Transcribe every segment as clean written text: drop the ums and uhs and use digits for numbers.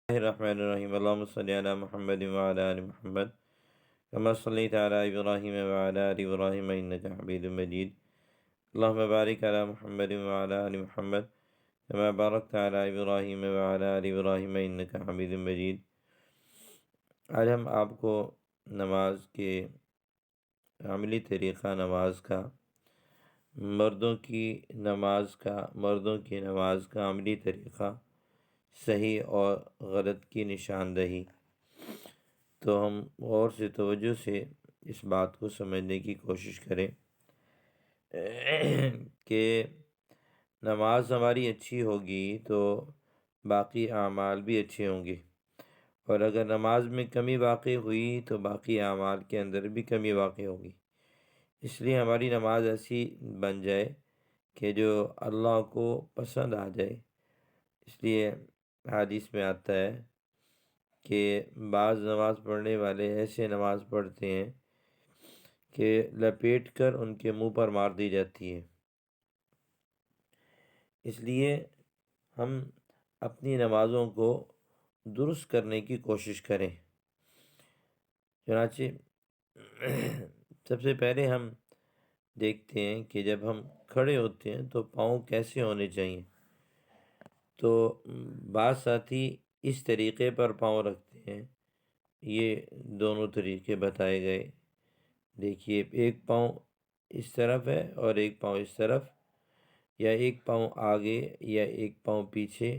الرحمن الرحیم اللہم صلی علی محمد وعلی آل محمد کما صلیت علی ابراہیم وعلی آل ابراہیم انک حمید مجید اللہم بارک علی محمد وعلی آل محمد کما بارکت علی ابراہیم وعلی آل ابراہیم انک حمید مجید۔ آج ہم آپ کو نماز کے عملی طریقہ نماز کا، مردوں کی نماز کا عملی طریقہ، صحیح اور غلط کی نشاندہی، تو ہم غور سے توجہ سے اس بات کو سمجھنے کی کوشش کریں کہ نماز ہماری اچھی ہوگی تو باقی اعمال بھی اچھے ہوں گے، اور اگر نماز میں کمی واقع ہوئی تو باقی اعمال کے اندر بھی کمی واقع ہوگی۔ اس لیے ہماری نماز ایسی بن جائے کہ جو اللہ کو پسند آ جائے۔ اس لیے حدیث میں آتا ہے کہ بعض نماز پڑھنے والے ایسے نماز پڑھتے ہیں کہ لپیٹ کر ان کے منہ پر مار دی جاتی ہے۔ اس لیے ہم اپنی نمازوں کو درست کرنے کی کوشش کریں۔ چنانچہ سب سے پہلے ہم دیکھتے ہیں کہ جب ہم کھڑے ہوتے ہیں تو پاؤں کیسے ہونے چاہیے۔ تو بعض ساتھی اس طریقے پر پاؤں رکھتے ہیں، یہ دونوں طریقے بتائے گئے۔ دیکھیے، ایک پاؤں اس طرف ہے اور ایک پاؤں اس طرف، یا ایک پاؤں آگے یا ایک پاؤں پیچھے،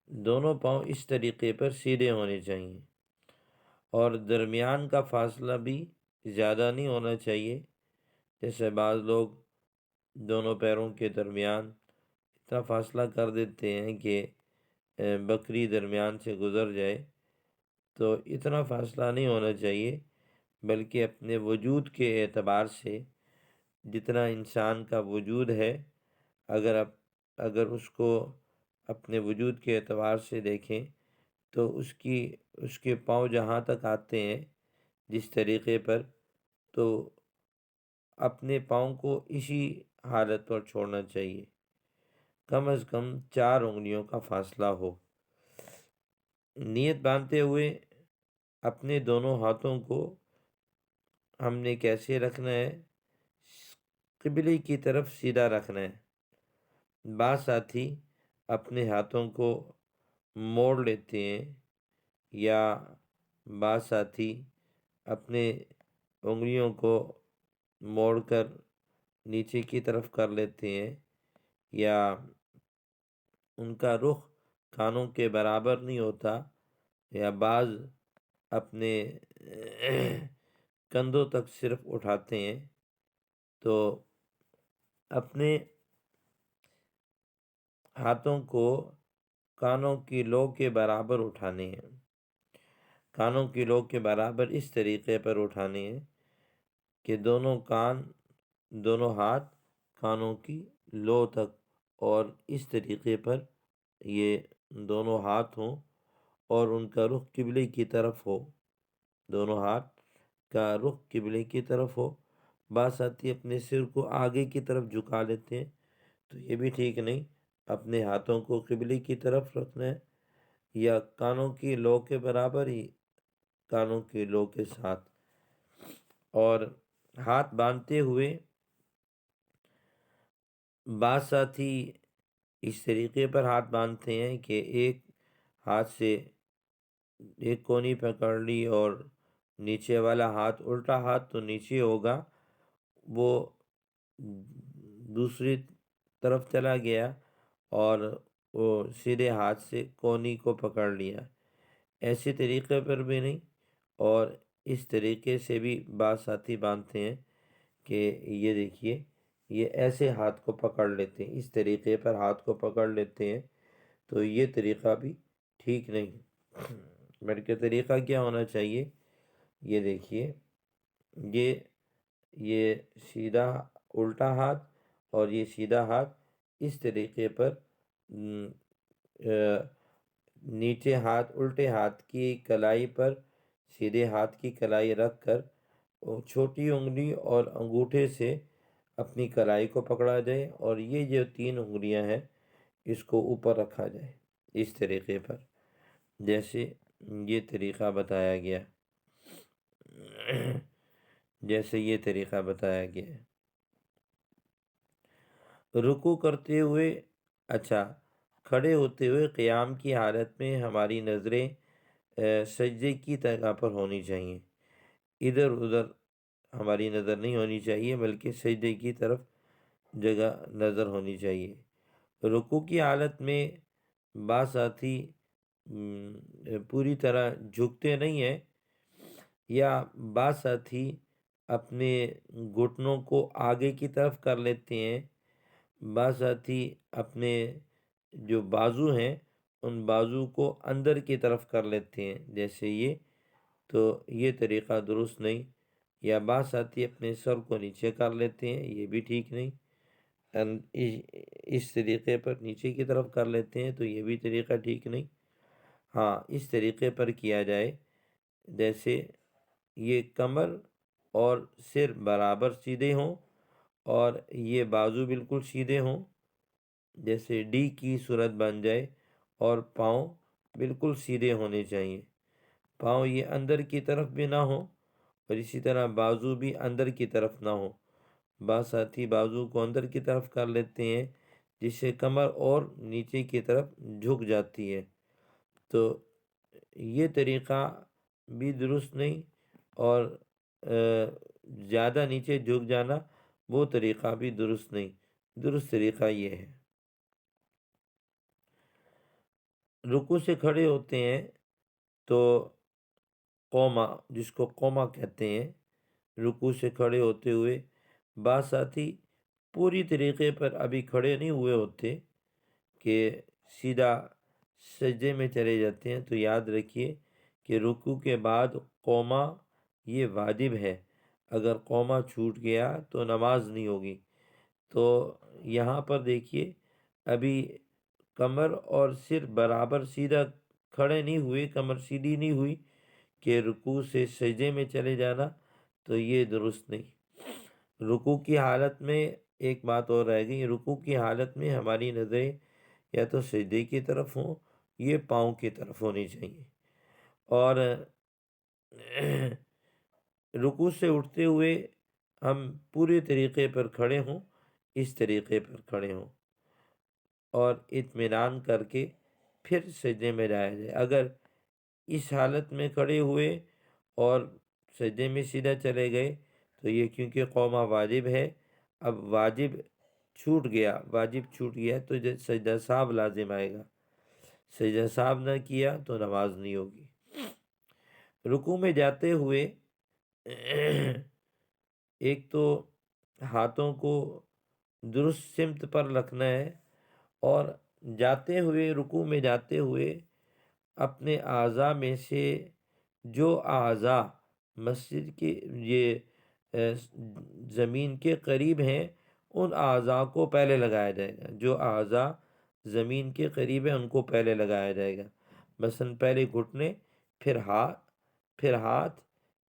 دونوں پاؤں اس طریقے پر سیدھے ہونے چاہیے، اور درمیان کا فاصلہ بھی زیادہ نہیں ہونا چاہیے۔ جیسے بعض لوگ دونوں پیروں کے درمیان اتنا فاصلہ کر دیتے ہیں کہ بکری درمیان سے گزر جائے، تو اتنا فاصلہ نہیں ہونا چاہیے، بلکہ اپنے وجود کے اعتبار سے جتنا انسان کا وجود ہے، اگر اس کو اپنے وجود کے اعتبار سے دیکھیں تو اس کے پاؤں جہاں تک آتے ہیں جس طریقے پر، تو اپنے پاؤں کو اسی حالت پر چھوڑنا چاہیے، کم از کم 4 انگلیوں کا فاصلہ ہو۔ نیت باندھتے ہوئے اپنے دونوں ہاتھوں کو ہم نے کیسے رکھنا ہے؟ قبلے کی طرف سیدھا رکھنا ہے۔ بعض ساتھی اپنے ہاتھوں کو موڑ لیتے ہیں، یا بعض ساتھی اپنے انگلیوں کو موڑ کر نیچے کی طرف کر لیتے ہیں، یا ان کا رخ کانوں کے برابر نہیں ہوتا، یا بعض اپنے کندھوں تک صرف اٹھاتے ہیں۔ تو اپنے ہاتھوں کو کانوں کی لو کے برابر اٹھانے ہیں، کانوں کی لو کے برابر اس طریقے پر اٹھانے ہیں کہ دونوں ہاتھ کانوں کی لو تک، اور اس طریقے پر یہ دونوں ہاتھ ہوں اور ان کا رخ قبلے کی طرف ہو، دونوں ہاتھ کا رخ قبلے کی طرف ہو۔ بعض ساتھی اپنے سر کو آگے کی طرف جھکا لیتے ہیں، تو یہ بھی ٹھیک نہیں۔ اپنے ہاتھوں کو قبلے کی طرف رکھنا ہے، یا کانوں کی لو کے برابر ہی، کانوں کی لو کے ساتھ۔ اور ہاتھ باندھتے ہوئے بعض ساتھی اس طریقے پر ہاتھ باندھتے ہیں کہ ایک ہاتھ سے ایک کونی پکڑ لی، اور نیچے والا ہاتھ، الٹا ہاتھ تو نیچے ہوگا، وہ دوسری طرف چلا گیا اور وہ سیدھے ہاتھ سے کونی کو پکڑ لیا۔ ایسے طریقے پر بھی نہیں، اور اس طریقے سے بھی بعض ساتھی باندھتے ہیں کہ یہ دیکھیے، یہ ایسے ہاتھ کو پکڑ لیتے ہیں، اس طریقے پر ہاتھ کو پکڑ لیتے ہیں، تو یہ طریقہ بھی ٹھیک نہیں۔ بلکہ طریقہ کیا ہونا چاہیے؟ یہ دیکھیے، یہ سیدھا الٹا ہاتھ اور یہ سیدھا ہاتھ اس طریقے پر نیچے ہاتھ، الٹے ہاتھ کی کلائی پر سیدھے ہاتھ کی کلائی رکھ کر چھوٹی انگلی اور انگوٹھے سے اپنی کلائی کو پکڑا جائے، اور یہ جو 3 انگلیاں ہیں اس کو اوپر رکھا جائے۔ اس طریقے پر جیسے یہ طریقہ بتایا گیا ہے۔ رکوع کرتے ہوئے اچھا کھڑے ہوتے ہوئے قیام کی حالت میں ہماری نظریں سجدے کی جگہ پر ہونی چاہیے، ادھر ادھر ہماری نظر نہیں ہونی چاہیے، بلکہ سجدے کی طرف جگہ نظر ہونی چاہیے۔ رکوع کی حالت میں بعض ساتھی پوری طرح جھکتے نہیں ہیں، یا بعض ساتھی اپنے گھٹنوں کو آگے کی طرف کر لیتے ہیں، بعض ساتھی اپنے جو بازو ہیں ان بازو کو اندر کی طرف کر لیتے ہیں جیسے یہ، تو یہ طریقہ درست نہیں، یا بعض ساتھی اپنے سر کو نیچے کر لیتے ہیں، یہ بھی ٹھیک نہیں، اس طریقے پر نیچے کی طرف کر لیتے ہیں تو یہ بھی طریقہ ٹھیک نہیں۔ ہاں اس طریقے پر کیا جائے جیسے یہ کمر اور سر برابر سیدھے ہوں اور یہ بازو بالکل سیدھے ہوں، جیسے ڈی کی صورت بن جائے، اور پاؤں بالکل سیدھے ہونے چاہیے، پاؤں یہ اندر کی طرف بھی نہ ہو اور اسی طرح بازو بھی اندر کی طرف نہ ہو۔ بعض ساتھی بازو کو اندر کی طرف کر لیتے ہیں جس سے کمر اور نیچے کی طرف جھک جاتی ہے، تو یہ طریقہ بھی درست نہیں، اور زیادہ نیچے جھک جانا وہ طریقہ بھی درست نہیں، درست طریقہ یہ ہے۔ رکوع سے کھڑے ہوتے ہیں تو قوما، جس کو قوما کہتے ہیں، رکوع سے کھڑے ہوتے ہوئے بعض ساتھی پوری طریقے پر ابھی کھڑے نہیں ہوئے ہوتے کہ سیدھا سجدے میں چلے جاتے ہیں، تو یاد رکھیے کہ رکوع کے بعد قوما یہ واجب ہے، اگر قوما چھوٹ گیا تو نماز نہیں ہوگی۔ تو یہاں پر دیکھیے ابھی کمر اور سر برابر سیدھا کھڑے نہیں ہوئے، کمر سیدھی نہیں ہوئی کہ رکوع سے سجدے میں چلے جانا، تو یہ درست نہیں۔ رکوع کی حالت میں ایک بات اور رہ گئی، رکوع کی حالت میں ہماری نظریں یا تو سجدے کی طرف ہوں، یہ پاؤں کی طرف ہونی چاہیے، اور رکوع سے اٹھتے ہوئے ہم پورے طریقے پر کھڑے ہوں، اس طریقے پر کھڑے ہوں اور اطمینان کر کے پھر سجدے میں جایا جائے۔ اگر اس حالت میں کھڑے ہوئے اور سجدے میں سیدھا چلے گئے تو یہ کیونکہ قوما واجب ہے، اب واجب چھوٹ گیا تو سجدہ صاحب لازم آئے گا، سجدہ صاحب نہ کیا تو نماز نہیں ہوگی۔ رکوع میں جاتے ہوئے ایک تو ہاتھوں کو درست سمت پر رکھنا ہے، اور جاتے ہوئے رکوع میں جاتے ہوئے اپنے اعضاء میں سے جو اعضاء مسجد کے یہ زمین کے قریب ہیں ان اعضاء کو پہلے لگایا جائے گا، جو اعضاء زمین کے قریب ہیں ان کو پہلے لگایا جائے گا، مثلا پہلے گھٹنے، پھر ہاتھ،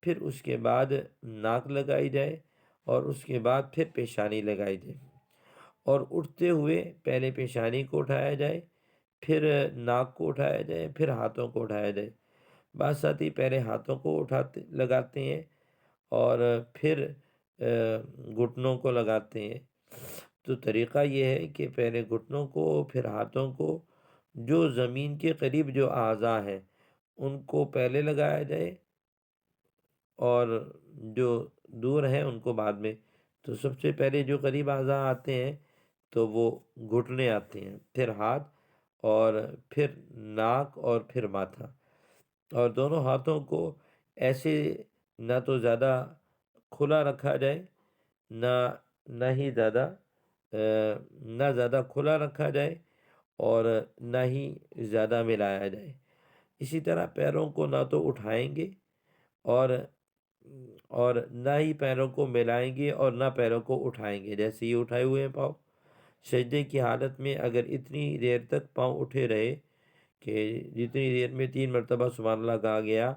پھر اس کے بعد ناک لگائی جائے، اور اس کے بعد پھر پیشانی لگائی جائے، اور اٹھتے ہوئے پہلے پیشانی کو اٹھایا جائے، پھر ناک کو اٹھایا جائے، پھر ہاتھوں کو اٹھایا جائے۔ بعض ساتھی پہلے ہاتھوں کو لگاتے ہیں اور پھر گھٹنوں کو لگاتے ہیں، تو طریقہ یہ ہے کہ پہلے گھٹنوں کو پھر ہاتھوں کو، جو زمین کے قریب جو اعضاء ہیں ان کو پہلے لگایا جائے اور جو دور ہیں ان کو بعد میں۔ تو سب سے پہلے جو قریب اعضاء آتے ہیں تو وہ گھٹنے آتے ہیں، پھر ہاتھ، اور پھر ناک، اور پھر ماتھا، اور دونوں ہاتھوں کو ایسے نہ تو زیادہ کھلا رکھا جائے، نہ زیادہ کھلا رکھا جائے اور نہ ہی زیادہ ملایا جائے۔ اسی طرح پیروں کو نہ تو اٹھائیں گے اور نہ ہی پیروں کو ملائیں گے اور نہ پیروں کو اٹھائیں گے، جیسے یہ اٹھائے ہوئے ہیں پاؤں۔ سجدے کی حالت میں اگر اتنی دیر تک پاؤں اٹھے رہے کہ جتنی دیر میں 3 مرتبہ سبحان اللہ کہا گیا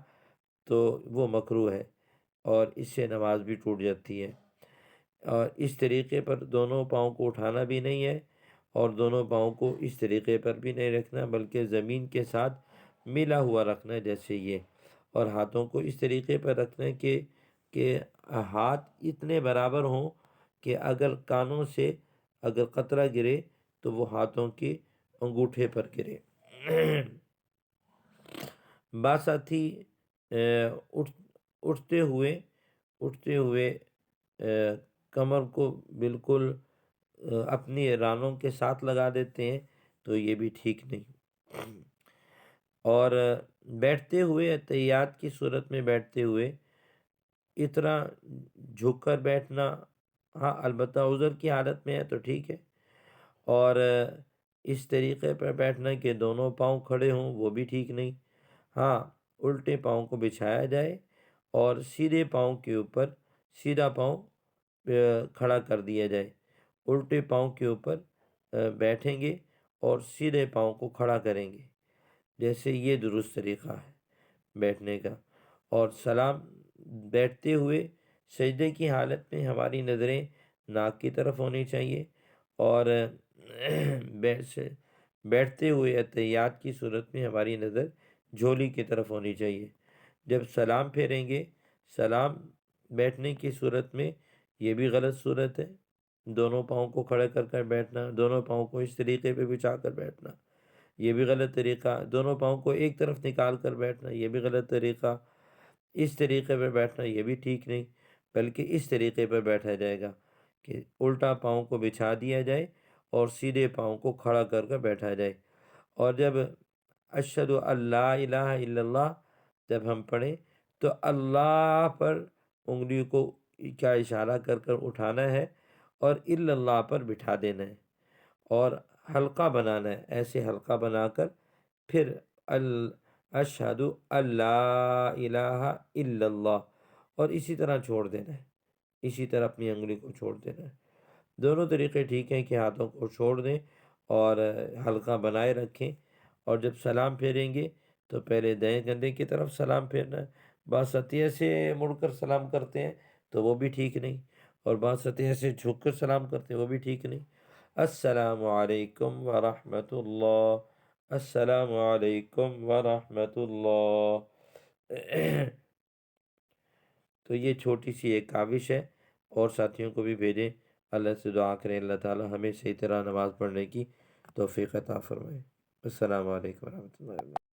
تو وہ مکروہ ہے، اور اس سے نماز بھی ٹوٹ جاتی ہے، اور اس طریقے پر دونوں پاؤں کو اٹھانا بھی نہیں ہے اور دونوں پاؤں کو اس طریقے پر بھی نہیں رکھنا بلکہ زمین کے ساتھ ملا ہوا رکھنا ہے جیسے یہ، اور ہاتھوں کو اس طریقے پر رکھنا ہے کہ ہاتھ اتنے برابر ہوں کہ اگر کانوں سے اگر قطرہ گرے تو وہ ہاتھوں کے انگوٹھے پر گرے۔ بعض ساتھی اٹھتے ہوئے کمر کو بالکل اپنی رانوں کے ساتھ لگا دیتے ہیں، تو یہ بھی ٹھیک نہیں۔ اور بیٹھتے ہوئے اتحیات کی صورت میں بیٹھتے ہوئے اتنا جھک کر بیٹھنا، ہاں البتہ عذر کی حالت میں ہے تو ٹھیک ہے، اور اس طریقے پر بیٹھنا کہ دونوں پاؤں کھڑے ہوں وہ بھی ٹھیک نہیں۔ ہاں الٹے پاؤں کو بچھایا جائے اور سیدھے پاؤں کے اوپر سیدھا پاؤں کھڑا کر دیا جائے، الٹے پاؤں کے اوپر بیٹھیں گے اور سیدھے پاؤں کو کھڑا کریں گے، جیسے یہ درست طریقہ ہے بیٹھنے کا۔ اور سلام بیٹھتے ہوئے سجدے کی حالت میں ہماری نظریں ناک کی طرف ہونی چاہیے، اور بیٹھتے ہوئے اتحیات کی صورت میں ہماری نظر جھولی کی طرف ہونی چاہیے۔ جب سلام پھیریں گے، سلام بیٹھنے کی صورت میں یہ بھی غلط صورت ہے، دونوں پاؤں کو کھڑے کر کر بیٹھنا، دونوں پاؤں کو اس طریقے پہ بچھا کر بیٹھنا یہ بھی غلط طریقہ، دونوں پاؤں کو ایک طرف نکال کر بیٹھنا یہ بھی غلط طریقہ، اس طریقے پہ بیٹھنا یہ بھی ٹھیک نہیں، بلکہ اس طریقے پہ بیٹھا جائے گا کہ الٹا پاؤں کو بچھا دیا جائے اور سیدھے پاؤں کو کھڑا کر کر بیٹھا جائے۔ اور جب اشہد ان لا الہ الا اللہ جب ہم پڑھیں تو اللہ پر انگلیوں کو کیا اشارہ کر کر اٹھانا ہے اور الا اللہ پر بٹھا دینا ہے، اور حلقہ بنانا ہے، ایسے حلقہ بنا کر پھر اشہد ان لا الہ الا اللہ، اور اسی طرح چھوڑ دینا ہے، اسی طرح اپنی انگلی کو چھوڑ دینا ہے۔ دونوں طریقے ٹھیک ہیں کہ ہاتھوں کو چھوڑ دیں اور حلقہ بنائے رکھیں، اور جب سلام پھیریں گے تو پہلے دائیں کندھے کی طرف سلام پھیرنا ہے۔ بعض ساتھی ایسے مڑ کر سلام کرتے ہیں تو وہ بھی ٹھیک نہیں، اور بعض ساتھی ایسے جھک کر سلام کرتے ہیں وہ بھی ٹھیک نہیں۔ السلام علیکم ورحمۃ اللہ، السلام علیکم ورحمۃ اللہ۔ تو یہ چھوٹی سی ایک کاوش ہے، اور ساتھیوں کو بھی بھیجیں، اللہ سے دعا کریں اللہ تعالی ہمیں صحیح طرح نماز پڑھنے کی توفیق عطا فرمائے۔ السلام علیکم ورحمۃ اللہ۔